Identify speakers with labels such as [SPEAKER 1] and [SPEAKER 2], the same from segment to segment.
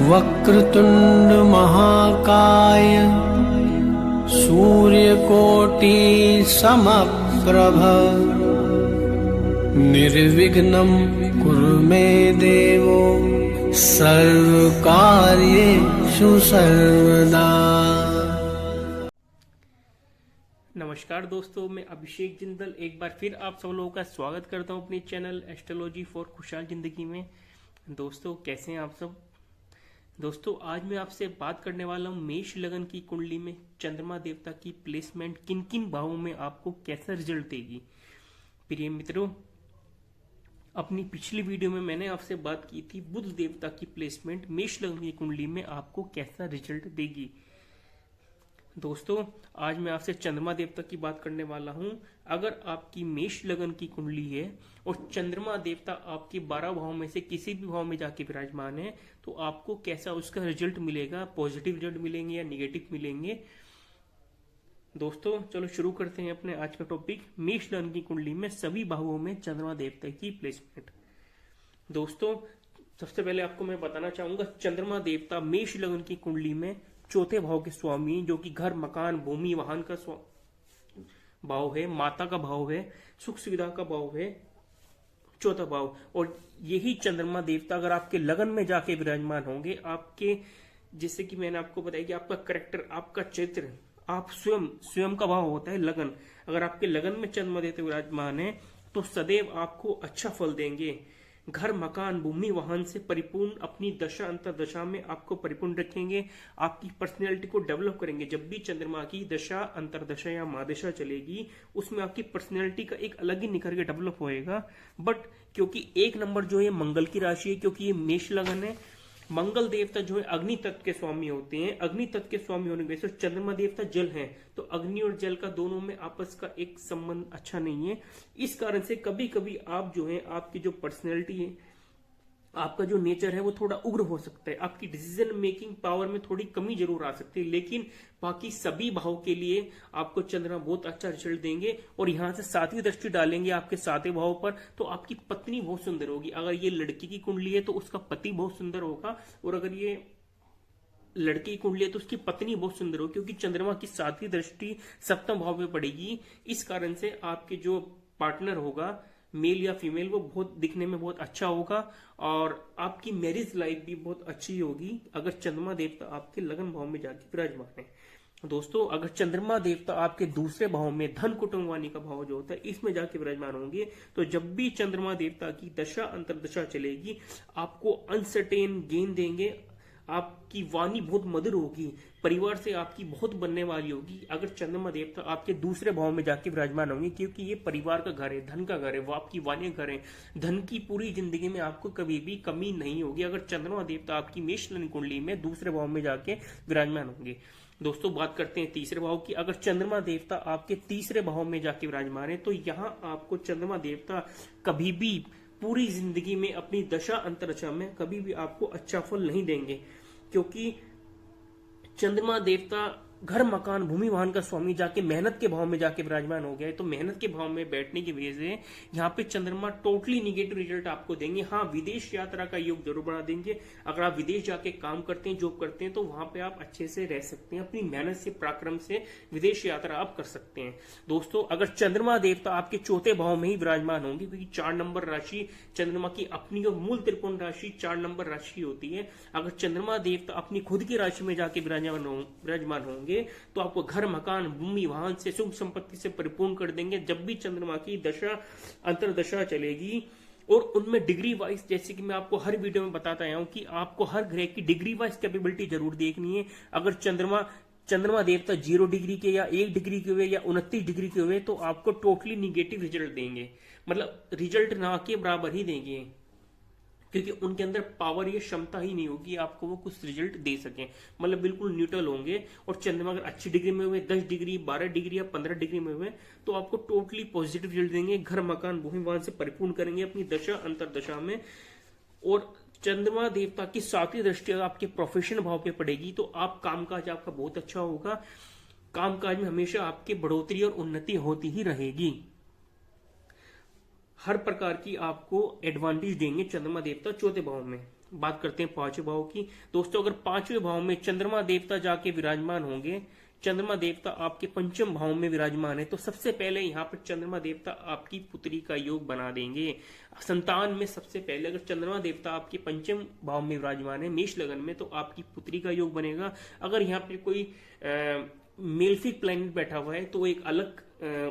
[SPEAKER 1] वक्रतुंड महाकाय सूर्यकोटि समप्रभ निर्विघ्नं कुरु मे देवो सर्वकार्येषु सर्वदा।
[SPEAKER 2] नमस्कार दोस्तों, मैं अभिषेक जिंदल एक बार फिर आप सब लोगों का स्वागत करता हूं अपने चैनल एस्ट्रोलॉजी फॉर खुशहाल जिंदगी में। दोस्तों कैसे हैं आप सब। दोस्तों आज मैं आपसे बात करने वाला हूं मेष लगन की कुंडली में चंद्रमा देवता की प्लेसमेंट किन किन भावों में आपको कैसा रिजल्ट देगी। प्रिय मित्रों, अपनी पिछली वीडियो में मैंने आपसे बात की थी बुध देवता की प्लेसमेंट मेष लगन की कुंडली में आपको कैसा रिजल्ट देगी। दोस्तों आज मैं आपसे चंद्रमा देवता की बात करने वाला हूं। अगर आपकी मेष लगन की कुंडली है और चंद्रमा देवता आपके 12 भाव में से किसी भी भाव में जाके विराजमान है तो आपको कैसा उसका रिजल्ट मिलेगा, पॉजिटिव रिजल्ट मिलेंगे या निगेटिव मिलेंगे। दोस्तों चलो शुरू करते हैं अपने आज का टॉपिक, मेष लगन की कुंडली में सभी भावों में चंद्रमा देवता की प्लेसमेंट। दोस्तों सबसे पहले आपको मैं बताना चाहूंगा चंद्रमा देवता मेष लगन की कुंडली में चौथे भाव के स्वामी, जो कि घर मकान भूमि वाहन का भाव है, माता का भाव है, सुख सुविधा का भाव है, चौथा भाव। और यही चंद्रमा देवता अगर आपके लगन में जाके विराजमान होंगे, आपके जैसे कि मैंने आपको बताया कि आपका करेक्टर, आपका चरित्र, आप स्वयं का भाव होता है लगन। अगर आपके लगन में चंद्रमा देवता विराजमान है तो सदैव आपको अच्छा फल देंगे। घर मकान भूमि वाहन से परिपूर्ण अपनी दशा अंतर दशा में आपको परिपूर्ण रखेंगे, आपकी पर्सनैलिटी को डेवलप करेंगे। जब भी चंद्रमा की दशा अंतर दशा या महादशा चलेगी उसमें आपकी पर्सनैलिटी का एक अलग ही निखर के डेवलप होएगा। बट क्योंकि एक नंबर जो है मंगल की राशि है, क्योंकि ये मेष लगन है, मंगल देवता जो है अग्नि तत्व के स्वामी होते हैं। अग्नि तत्व के स्वामी होने की वजह से चंद्रमा देवता जल है, तो अग्नि और जल का दोनों में आपस का एक संबंध अच्छा नहीं है। इस कारण से कभी कभी आप जो है, आपकी जो पर्सनैलिटी है, आपका जो नेचर है वो थोड़ा उग्र हो सकता है, आपकी डिसीजन मेकिंग पावर में थोड़ी कमी जरूर आ सकती है। लेकिन बाकी सभी भाव के लिए आपको चंद्रमा बहुत अच्छा रिजल्ट देंगे। और यहां से 7वीं दृष्टि डालेंगे आपके 7वें भाव पर, तो आपकी पत्नी बहुत सुंदर होगी। अगर ये लड़की की कुंडली है तो उसका पति बहुत सुंदर होगा, और अगर ये लड़की की कुंडली है तो उसकी पत्नी बहुत सुंदर होगी, क्योंकि चंद्रमा की 7वीं दृष्टि 7वें भाव में पड़ेगी। इस कारण से आपके जो पार्टनर होगा, मेल या फीमेल, वो बहुत दिखने में बहुत अच्छा होगा और आपकी मैरिज लाइफ भी बहुत अच्छी होगी अगर चंद्रमा देवता आपके लगन भाव में जाके विराजमान है। दोस्तों अगर चंद्रमा देवता आपके दूसरे भाव में धन कुटुंब वाणी का भाव जो होता है इसमें जाके विराजमान होंगे, तो जब भी चंद्रमा देवता की दशा अंतर दशा चलेगी आपको अनसर्टेन गेन देंगे। आपकी वाणी बहुत मधुर होगी, परिवार से आपकी बहुत बनने वाली होगी अगर चंद्रमा देवता आपके दूसरे भाव में जाके विराजमान होंगे, क्योंकि ये परिवार का घर है, धन का घर है, वो आपकी वाणी घर है। धन की पूरी जिंदगी में आपको कभी भी कमी नहीं होगी अगर चंद्रमा देवता आपकी मेष लगन कुंडली में दूसरे भाव में जाके विराजमान होंगे। दोस्तों बात करते हैं तीसरे भाव की। अगर चंद्रमा देवता आपके तीसरे भाव में जाके विराजमान है तो यहाँ आपको चंद्रमा देवता कभी भी पूरी जिंदगी में अपनी दशा अंतरदशा में कभी भी आपको अच्छा फल नहीं देंगे, क्योंकि चंद्रमा देवता घर मकान भूमि वाहन का स्वामी जाके मेहनत के भाव में जाके विराजमान हो गया है। तो मेहनत के भाव में बैठने की वजह से यहाँ पे चंद्रमा टोटली निगेटिव रिजल्ट आपको देंगे। हाँ, विदेश यात्रा का योग जरूर बढ़ा देंगे। अगर आप विदेश जाके काम करते हैं, जॉब करते हैं, तो वहां पे आप अच्छे से रह सकते हैं, अपनी मेहनत से पराक्रम से विदेश यात्रा आप कर सकते हैं। दोस्तों अगर चंद्रमा देवता आपके चौथे भाव में ही विराजमान होंगे, क्योंकि 4 नंबर राशि चंद्रमा की अपनी मूल त्रिकोण राशि 4 नंबर राशि होती है। अगर चंद्रमा देवता अपनी खुद की राशि में जाके विराजमान होंगे तो आपको घर मकान भूमि वाहन से सुख संपत्ति से परिपूर्ण कर देंगे। जब भी चंद्रमा की दशा अंतरदशा चलेगी और उनमें डिग्री वाइज, जैसे कि मैं आपको हर वीडियो में बताता आया हूं कि आपको हर ग्रह की डिग्री वाइज कैपेबिलिटी जरूर देखनी है। अगर चंद्रमा देवता 0 डिग्री के या 1 डिग्री के हुए या 29 डिग्री के हुए तो आपको टोटली निगेटिव रिजल्ट देंगे, मतलब रिजल्ट ना के बराबर ही देंगे, क्योंकि उनके अंदर पावर या क्षमता ही नहीं होगी आपको वो कुछ रिजल्ट दे सके, मतलब बिल्कुल न्यूट्रल होंगे। और चंद्रमा अगर अच्छी डिग्री में हुए, 10 डिग्री 12 डिग्री या 15 डिग्री में हुए तो आपको टोटली पॉजिटिव रिजल्ट देंगे, घर मकान भूमि वाहन से परिपूर्ण करेंगे अपनी दशा अंतर दशा में। और चंद्रमा देवता की 7वीं दृष्टि अगर आपके प्रोफेशन भाव पे पड़ेगी तो आप कामकाज आपका बहुत अच्छा होगा, कामकाज में हमेशा आपकी बढ़ोतरी और उन्नति होती ही रहेगी। हर प्रकार की आपको एडवांटेज देंगे चंद्रमा देवता चौथे भाव में। बात करते हैं पांचवें भाव की। दोस्तों अगर पांचवें भाव में चंद्रमा देवता जाके विराजमान होंगे, चंद्रमा देवता आपके पंचम भाव में विराजमान है, तो सबसे पहले यहाँ पर चंद्रमा देवता आपकी पुत्री का योग बना देंगे। संतान में सबसे पहले अगर चंद्रमा देवता आपके पंचम भाव में विराजमान है मेष लगन में, तो आपकी पुत्री का योग बनेगा। अगर यहाँ पे कोई मेलफिक प्लैनेट बैठा हुआ है तो एक अलग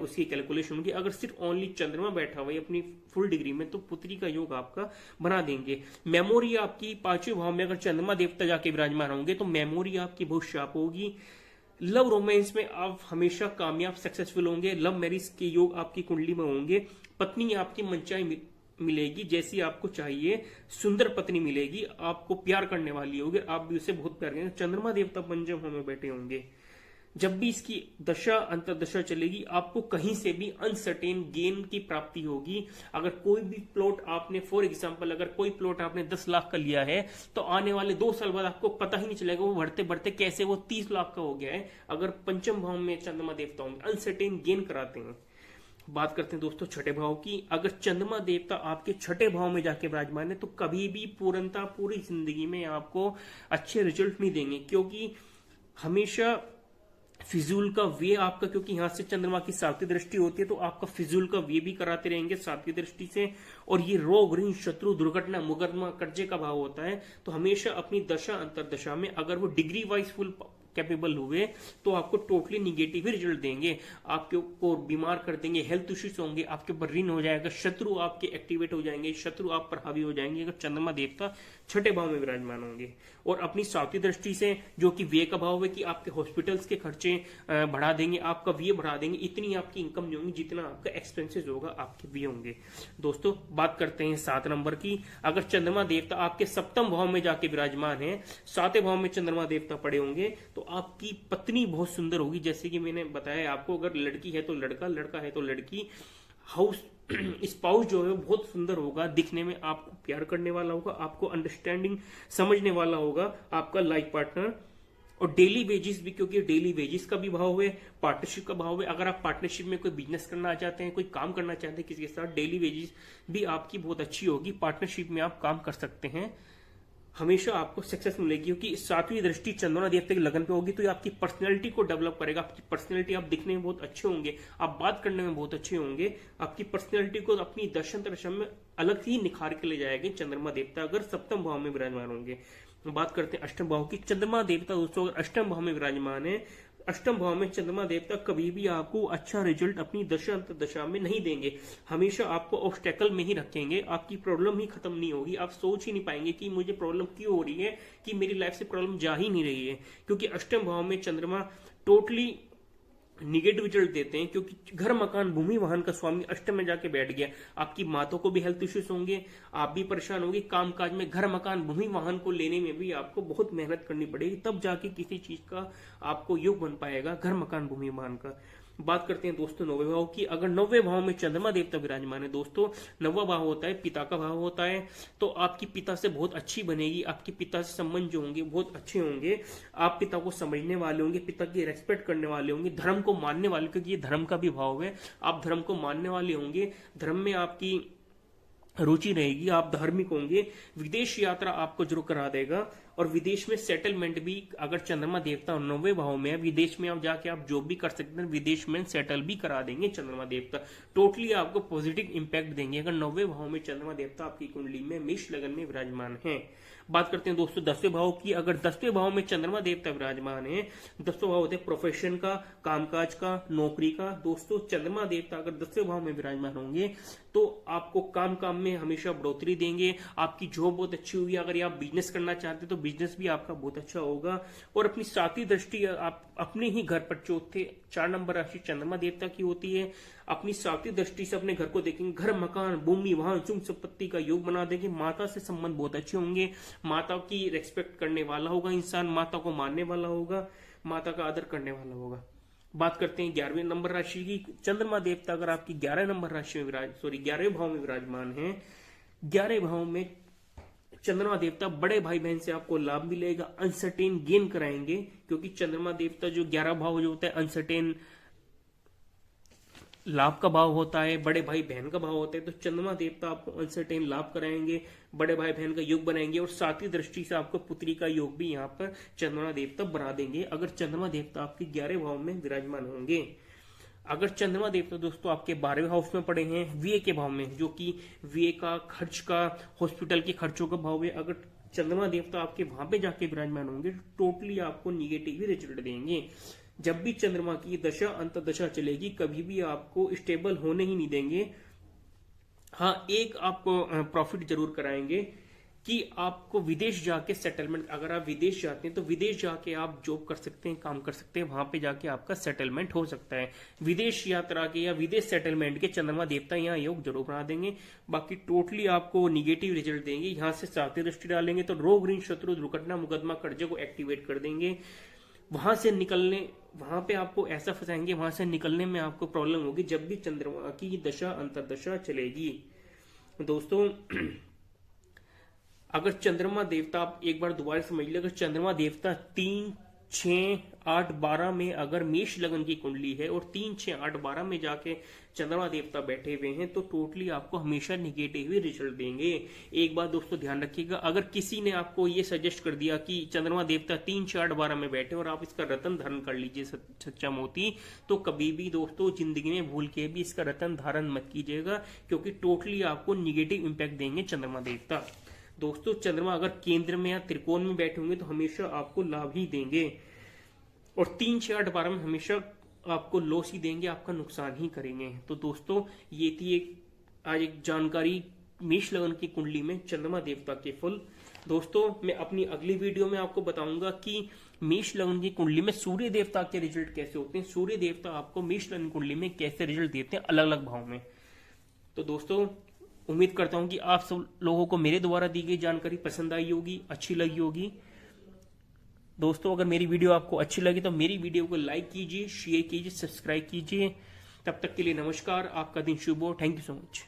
[SPEAKER 2] उसकी कैलकुलेशन होगी। अगर सिर्फ ओनली चंद्रमा बैठा हुआ है अपनी फुल डिग्री में, तो पुत्री का योग आपका बना देंगे। मेमोरी आपकी पांचवें भाव में अगर चंद्रमा देवता जाके विराजमान होंगे तो मेमोरी आपकी बहुत शार्प होगी। लव रोमांस में आप हमेशा कामयाब सक्सेसफुल होंगे। लव मैरिज के योग आपकी कुंडली में होंगे। पत्नी आपकी मनचाही मिलेगी, जैसी आपको चाहिए, सुंदर पत्नी मिलेगी, आपको प्यार करने वाली होगी, आप भी उसे बहुत प्यार करेंगे। चंद्रमा देवता पंचम भाव में बैठे होंगे। जब भी इसकी दशा अंतरदशा चलेगी, आपको कहीं से भी अनसर्टेन गेन की प्राप्ति होगी। अगर कोई भी प्लॉट आपने, फॉर एग्जांपल अगर कोई प्लॉट आपने 10 लाख का लिया है, तो आने वाले 2 साल बाद आपको पता ही नहीं चलेगा वो बढ़ते बढ़ते कैसे वो 30 लाख का हो गया है। अगर पंचम भाव में चंद्रमा देवता होंगे, अनसर्टेन गेन कराते हैं। बात करते हैं दोस्तों छठे भाव की। अगर चंद्रमा देवता आपके छठे भाव में जाके विराजमान है, तो कभी भी पूर्णता पूरी जिंदगी में आपको अच्छे रिजल्ट नहीं देंगे, क्योंकि हमेशा फिजूल का वे आपका, क्योंकि यहां से चंद्रमा की सातवीं दृष्टि होती है, तो आपका फिजूल का वे भी कराते रहेंगे सातवीं दृष्टि से। और ये रोग, ऋण, शत्रु, दुर्घटना, मुकदमा, कर्जे का भाव होता है। तो हमेशा अपनी दशा अंतरदशा में अगर वो डिग्री वाइज फुल कैपेबल हुए तो आपको टोटली निगेटिव रिजल्ट देंगे। आपके ऊपर बीमार कर देंगे, हेल्थ इश्यूज होंगे, आपके ऊपर ऋण हो जाएगा, शत्रु आपके एक्टिवेट हो जाएंगे, शत्रु आप पर हावी हो जाएंगे अगर चंद्रमा देवता छठे भाव में विराजमान होंगे। और अपनी सातवीं दृष्टि से, जो कि व्यय का भाव है, कि आपके हॉस्पिटल्स के खर्चे बढ़ा देंगे, आपका व्यय बढ़ा देंगे। इतनी आपकी इनकम नहीं होगी जितना आपका एक्सपेंसेस होगा, आपके व्यय होंगे। दोस्तों बात करते हैं 7 नंबर की। अगर चंद्रमा देवता आपके सप्तम भाव में जाके विराजमान है, 7वें भाव में चंद्रमा देवता पड़े होंगे, तो आपकी पत्नी बहुत सुंदर होगी। जैसे कि मैंने बताया आपको, अगर लड़की है तो लड़का, लड़का है तो लड़की। हाउस स्पाउस जो है बहुत सुंदर होगा, दिखने में आपको प्यार करने वाला होगा, आपको अंडरस्टैंडिंग समझने वाला होगा, आपका लाइफ पार्टनर। और डेली वेजेस भी, क्योंकि डेली वेजेस का भी भाव है, पार्टनरशिप का भाव है। अगर आप पार्टनरशिप में कोई बिजनेस करना चाहते हैं, कोई काम करना चाहते हैं किसी के साथ, डेली वेजेस भी आपकी बहुत अच्छी होगी। पार्टनरशिप में आप काम कर सकते हैं, हमेशा आपको सक्सेस मिलेगी, क्योंकि 7वीं दृष्टि चंद्रमा देवता की लगन पे होगी। तो ये आपकी पर्सनैलिटी को डेवलप करेगा। आपकी पर्सनैलिटी, आप दिखने में बहुत अच्छे होंगे, आप बात करने में बहुत अच्छे होंगे, आपकी पर्सनैलिटी को अपनी दशा में अलग ही निखार के ले जाएंगे चंद्रमा देवता, अगर सप्तम भाव में विराजमान होंगे। बात करते हैं अष्टम भाव की। चंद्रमा देवता दोस्तों अगर अष्टम भाव में विराजमान है, अष्टम भाव में चंद्रमा देवता कभी भी आपको अच्छा रिजल्ट अपनी दशा अंतरदशा में नहीं देंगे। हमेशा आपको ऑब्स्टेकल में ही रखेंगे, आपकी प्रॉब्लम ही खत्म नहीं होगी। आप सोच ही नहीं पाएंगे कि मुझे प्रॉब्लम क्यों हो रही है, कि मेरी लाइफ से प्रॉब्लम जा ही नहीं रही है, क्योंकि अष्टम भाव में चंद्रमा टोटली निगेटिव रिजल्ट देते हैं। क्योंकि घर, मकान, भूमि, वाहन का स्वामी अष्टम में जाके बैठ गया, आपकी माताओं को भी हेल्थ इश्यूज होंगे, आप भी परेशान होंगे। कामकाज में घर, मकान, भूमि, वाहन को लेने में भी आपको बहुत मेहनत करनी पड़ेगी, तब जाके किसी चीज का आपको योग बन पाएगा, घर, मकान, भूमि, वाहन का। बात करते हैं दोस्तों 9वें भाव की। अगर 9वें भाव में चंद्रमा देवता विराजमान है, दोस्तों 9वां भाव होता है पिता का भाव होता है, तो आपकी पिता से बहुत अच्छी बनेगी। आपके पिता से संबंध जो होंगे बहुत अच्छे होंगे, आप पिता को समझने वाले होंगे, पिता की रेस्पेक्ट करने वाले होंगे, धर्म को मानने वाले, क्योंकि ये धर्म का भी भाव है, आप धर्म को मानने वाले होंगे, धर्म में आपकी रुचि रहेगी, आप धार्मिक होंगे। विदेश यात्रा आपको जरूर करा देगा, और विदेश में सेटलमेंट भी, अगर चंद्रमा देवता 9वें भाव में है, विदेश में आप जाके आप जॉब भी कर सकते हैं, विदेश में सेटल भी करा देंगे चंद्रमा देवता। टोटली आपको पॉजिटिव इंपैक्ट देंगे अगर 9वें भाव में चंद्रमा देवता आपकी कुंडली में मेष लगन में विराजमान है। बात करते हैं दोस्तों 10वें भाव की। अगर 10वें भाव में चंद्रमा देवता विराजमान है, 10वां भाव होता है प्रोफेशन का, कामकाज का, नौकरी का। दोस्तों चंद्रमा देवता अगर 10वें भाव में विराजमान होंगे तो आपको काम में हमेशा बढ़ोतरी देंगे, आपकी जॉब बहुत अच्छी होगी। अगर आप बिजनेस करना चाहते हैं तो बिजनेस भी आपका बहुत अच्छा होगा। और अपनी 7वीं दृष्टि आप अपने ही घर पर, चौथे 4 नंबर राशि चंद्रमा देवता की होती है, अपनी 7वीं दृष्टि से अपने घर को देखेंगे, घर, मकान, भूमि, वाहन, सुख संपत्ति का योग बना देंगे। माता से संबंध बहुत अच्छे होंगे, माता की रेस्पेक्ट करने वाला होगा इंसान, माता को मानने वाला होगा, माता का आदर करने वाला होगा। बात करते हैं 11वें नंबर राशि की। चंद्रमा देवता अगर आपकी 11 नंबर राशि में 11वें भाव में विराजमान है, 11वें भाव में चंद्रमा देवता बड़े भाई बहन से आपको लाभ मिलेगा, अनसर्टेन गेन कराएंगे, क्योंकि चंद्रमा देवता जो 11 भाव जो होता है अनसर्टेन लाभ का भाव होता है, बड़े भाई बहन का भाव होता है। तो चंद्रमा देवता आपको अनसर्टेन लाभ कराएंगे, बड़े भाई बहन का योग बनाएंगे और सातवीं दृष्टि से आपको पुत्री का योग भी यहाँ पर चंद्रमा देवता बना देंगे अगर चंद्रमा देवता आपके 11वें भाव में विराजमान होंगे। अगर चंद्रमा देवता दोस्तों आपके 12वें हाउस में पड़े हैं व्यय के भाव में, जो कि व्यय का, खर्च का, हॉस्पिटल के खर्चों का भाव है, अगर चंद्रमा देवता आपके वहां पे जाके विराजमान होंगे तो टोटली आपको निगेटिव ही रिजल्ट देंगे। जब भी चंद्रमा की दशा अंतर्दशा चलेगी कभी भी आपको स्टेबल होने ही नहीं देंगे। हाँ, एक आपको प्रॉफिट जरूर कराएंगे कि आपको विदेश जाके सेटलमेंट, अगर आप विदेश जाते हैं तो विदेश जाके आप जॉब कर सकते हैं, काम कर सकते हैं, वहां पे जाके आपका सेटलमेंट हो सकता है। विदेश यात्रा के या विदेश सेटलमेंट के चंद्रमा देवता यहाँ योग जरूर बना देंगे। बाकी टोटली आपको निगेटिव रिजल्ट देंगे। यहाँ से सातवीं दृष्टि डालेंगे तो रोग, ऋण, शत्रु, दुर्घटना, मुकदमा, कर्जे को एक्टिवेट कर देंगे। वहां से निकलने, वहां पे आपको ऐसा फंसाएंगे, वहां से निकलने में आपको प्रॉब्लम होगी जब भी चंद्रमा की दशा अंतर्दशा चलेगी। दोस्तों अगर चंद्रमा देवता, आप एक बार दोबारा समझ लिया, अगर चंद्रमा देवता 3, 6, 8, 12 में अगर मेष लगन की कुंडली है और 3, 6, 8, 12 में जाके चंद्रमा देवता बैठे हुए हैं तो टोटली आपको हमेशा निगेटिव ही रिजल्ट देंगे। एक बात दोस्तों ध्यान रखिएगा, अगर किसी ने आपको ये सजेस्ट कर दिया कि चंद्रमा देवता 3, 6, 8, 12 में बैठे और आप इसका रतन धारण कर लीजिए सच्चा मोती, तो कभी भी दोस्तों जिंदगी में भूल के भी इसका रतन धारण मत कीजिएगा, क्योंकि टोटली आपको निगेटिव इंपैक्ट देंगे चंद्रमा देवता। दोस्तों चंद्रमा अगर केंद्र में या त्रिकोण में बैठे होंगे तो हमेशा आपको लाभ ही देंगे और 3, 6, 8, 12 में हमेशा आपको लॉस ही देंगे, आपका नुकसान ही करेंगे। तो दोस्तों ये थी आज एक जानकारी मेष लगन की कुंडली में चंद्रमा देवता के फल। दोस्तों मैं अपनी अगली वीडियो में आपको बताऊंगा कि मेष लगन की कुंडली में सूर्य देवता के रिजल्ट कैसे होते हैं, सूर्य देवता आपको मेष लगन कुंडली में कैसे रिजल्ट देते हैं अलग अलग भाव में। तो दोस्तों उम्मीद करता हूं कि आप सब लोगों को मेरे द्वारा दी गई जानकारी पसंद आई होगी, अच्छी लगी होगी। दोस्तों अगर मेरी वीडियो आपको अच्छी लगी तो मेरी वीडियो को लाइक कीजिए, शेयर कीजिए, सब्सक्राइब कीजिए। तब तक के लिए नमस्कार, आपका दिन शुभ हो। Thank you so much.